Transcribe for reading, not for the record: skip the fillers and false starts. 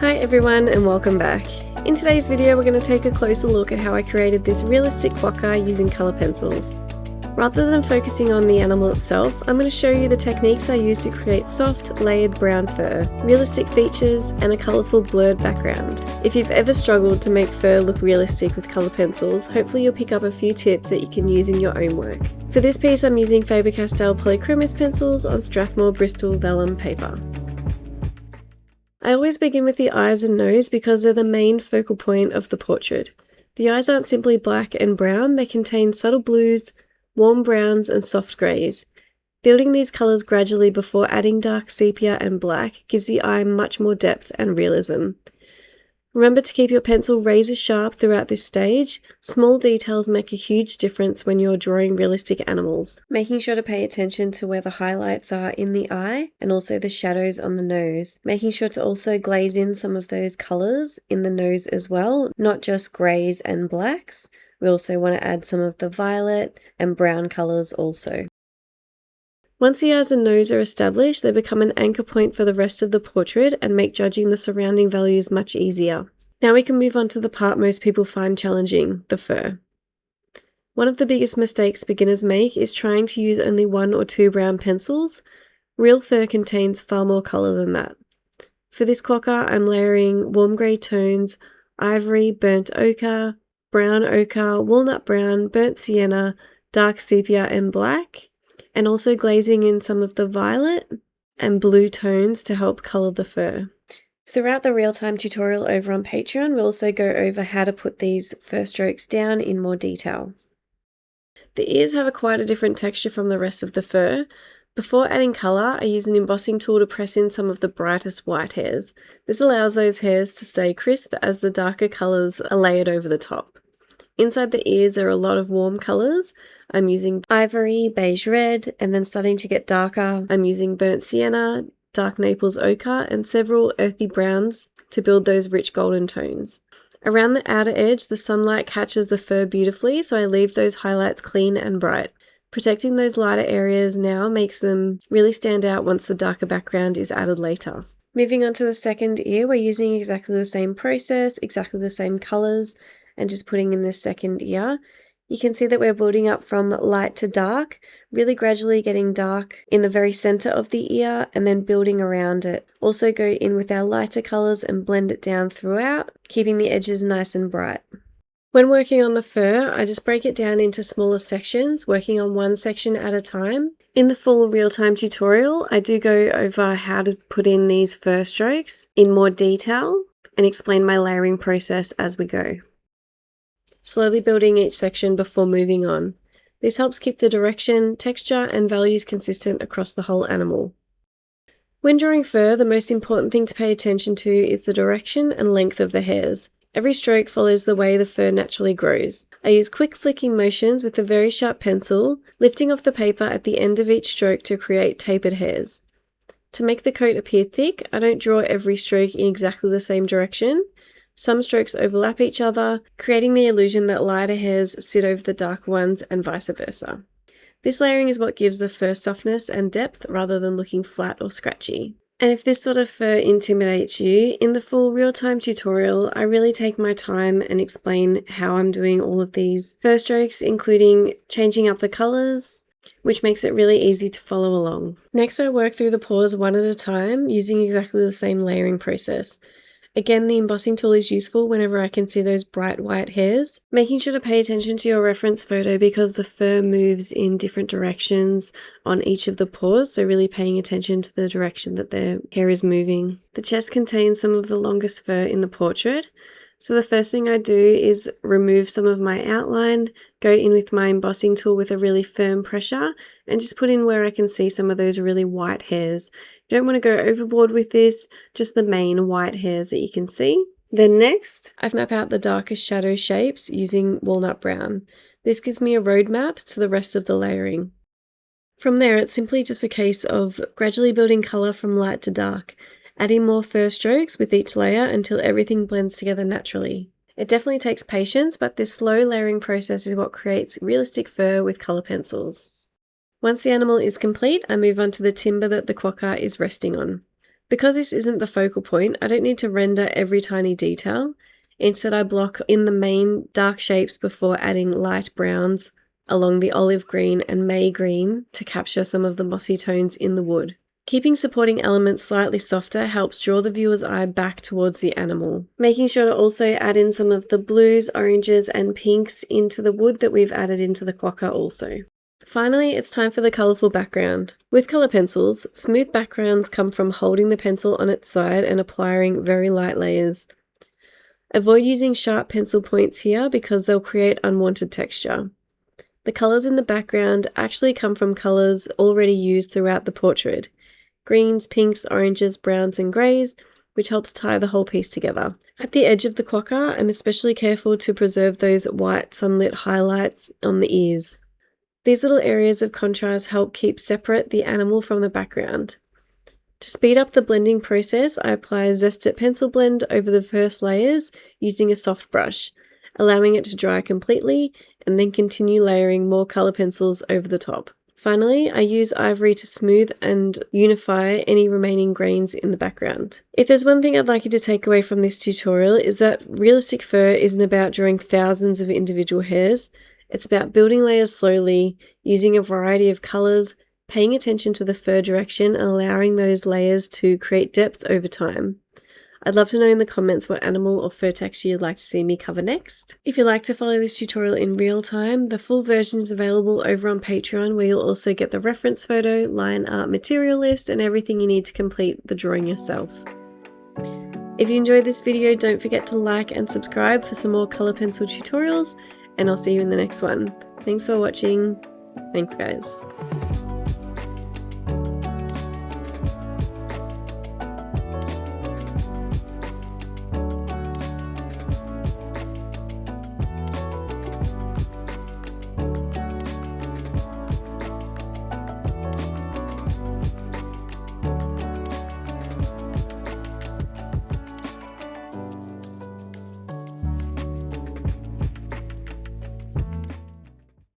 Hi everyone and welcome back. In today's video we're going to take a closer look at how I created this realistic quokka using colour pencils. Rather than focusing on the animal itself, I'm going to show you the techniques I use to create soft, layered brown fur, realistic features, and a colourful blurred background. If you've ever struggled to make fur look realistic with colour pencils, hopefully you'll pick up a few tips that you can use in your own work. For this piece I'm using Faber-Castell Polychromos pencils on Strathmore Bristol vellum paper. I always begin with the eyes and nose because they're the main focal point of the portrait. The eyes aren't simply black and brown, they contain subtle blues, warm browns and soft greys. Building these colours gradually before adding dark sepia and black gives the eye much more depth and realism. Remember to keep your pencil razor sharp throughout this stage. Small details make a huge difference when you're drawing realistic animals. Making sure to pay attention to where the highlights are in the eye and also the shadows on the nose. Making sure to also glaze in some of those colours in the nose as well, not just greys and blacks. We also want to add some of the violet and brown colours also. Once the eyes and nose are established, they become an anchor point for the rest of the portrait and make judging the surrounding values much easier. Now we can move on to the part most people find challenging, the fur. One of the biggest mistakes beginners make is trying to use only 1 or 2 brown pencils. Real fur contains far more colour than that. For this quokka, I'm layering warm grey tones, ivory, burnt ochre, brown ochre, walnut brown, burnt sienna, dark sepia and black, and also glazing in some of the violet and blue tones to help colour the fur. Throughout the real-time tutorial over on Patreon, we'll also go over how to put these fur strokes down in more detail. The ears have quite a different texture from the rest of the fur. Before adding colour, I use an embossing tool to press in some of the brightest white hairs. This allows those hairs to stay crisp as the darker colours are layered over the top. Inside the ears are a lot of warm colours. I'm using ivory, beige red, and then starting to get darker, I'm using burnt sienna, dark Naples ochre, and several earthy browns to build those rich golden tones. Around the outer edge, the sunlight catches the fur beautifully, so I leave those highlights clean and bright. Protecting those lighter areas now makes them really stand out once the darker background is added later. Moving on to the second ear, we're using exactly the same process, exactly the same colours, and just putting in this second ear. You can see that we're building up from light to dark, really gradually getting dark in the very center of the ear and then building around it. Also go in with our lighter colors and blend it down throughout, keeping the edges nice and bright. When working on the fur, I just break it down into smaller sections, working on one section at a time. In the full real-time tutorial, I do go over how to put in these fur strokes in more detail and explain my layering process as we go. Slowly building each section before moving on. This helps keep the direction, texture, and values consistent across the whole animal. When drawing fur, the most important thing to pay attention to is the direction and length of the hairs. Every stroke follows the way the fur naturally grows. I use quick flicking motions with a very sharp pencil, lifting off the paper at the end of each stroke to create tapered hairs. To make the coat appear thick, I don't draw every stroke in exactly the same direction. Some strokes overlap each other, creating the illusion that lighter hairs sit over the darker ones and vice versa. This layering is what gives the fur softness and depth rather than looking flat or scratchy. And if this sort of fur intimidates you, in the full real-time tutorial, I really take my time and explain how I'm doing all of these fur strokes, including changing up the colours, which makes it really easy to follow along. Next, I work through the paws one at a time using exactly the same layering process. Again, the embossing tool is useful whenever I can see those bright white hairs. Making sure to pay attention to your reference photo because the fur moves in different directions on each of the paws, so really paying attention to the direction that their hair is moving. The chest contains some of the longest fur in the portrait, so the first thing I do is remove some of my outline, go in with my embossing tool with a really firm pressure, and just put in where I can see some of those really white hairs. You don't want to go overboard with this, just the main white hairs that you can see. Then next, I map out the darkest shadow shapes using walnut brown. This gives me a roadmap to the rest of the layering. From there, it's simply just a case of gradually building colour from light to dark, adding more fur strokes with each layer until everything blends together naturally. It definitely takes patience, but this slow layering process is what creates realistic fur with colour pencils. Once the animal is complete, I move on to the timber that the quokka is resting on. Because this isn't the focal point, I don't need to render every tiny detail. Instead, I block in the main dark shapes before adding light browns along the olive green and May green to capture some of the mossy tones in the wood. Keeping supporting elements slightly softer helps draw the viewer's eye back towards the animal. Making sure to also add in some of the blues, oranges and pinks into the wood that we've added into the quokka also. Finally, it's time for the colourful background. With colour pencils, smooth backgrounds come from holding the pencil on its side and applying very light layers. Avoid using sharp pencil points here because they'll create unwanted texture. The colours in the background actually come from colours already used throughout the portrait. Greens, pinks, oranges, browns and greys, which helps tie the whole piece together. At the edge of the quokka, I'm especially careful to preserve those white sunlit highlights on the ears. These little areas of contrast help keep separate the animal from the background. To speed up the blending process, I apply a Zest-It pencil blend over the first layers using a soft brush, allowing it to dry completely, and then continue layering more colour pencils over the top. Finally, I use ivory to smooth and unify any remaining grains in the background. If there's one thing I'd like you to take away from this tutorial is that realistic fur isn't about drawing thousands of individual hairs. It's about building layers slowly, using a variety of colours, paying attention to the fur direction and allowing those layers to create depth over time. I'd love to know in the comments what animal or fur texture you'd like to see me cover next. If you'd like to follow this tutorial in real time, the full version is available over on Patreon, where you'll also get the reference photo, line art material list, and everything you need to complete the drawing yourself. If you enjoyed this video, don't forget to like and subscribe for some more colour pencil tutorials, and I'll see you in the next one. Thanks for watching. Thanks guys.